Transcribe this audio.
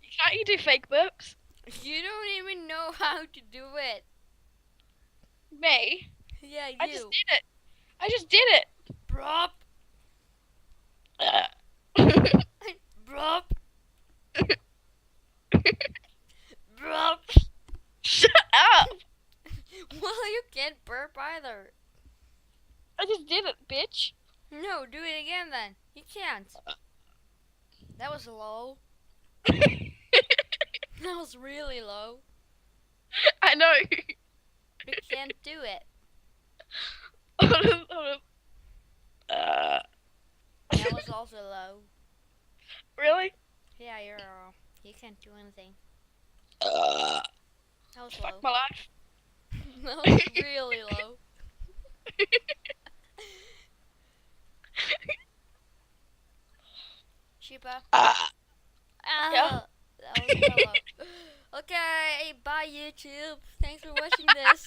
Can't you do fake burps? You don't even know how to do it. Me? Yeah, I just you. did it. I just did it. Burp. Burp. Burp. Shut up! Well, you can't burp either. I just did it, bitch. No, do it again then. You can't. That was low. That was really low. I know. You can't do it. Hold on, hold on. That was also low. Really? Yeah, you're wrong. You can't do anything. Uh, That was Fuck low. my life. That was really low. Chupa. Yeah. Ah, that was so low. Okay, bye YouTube. Thanks for watching this.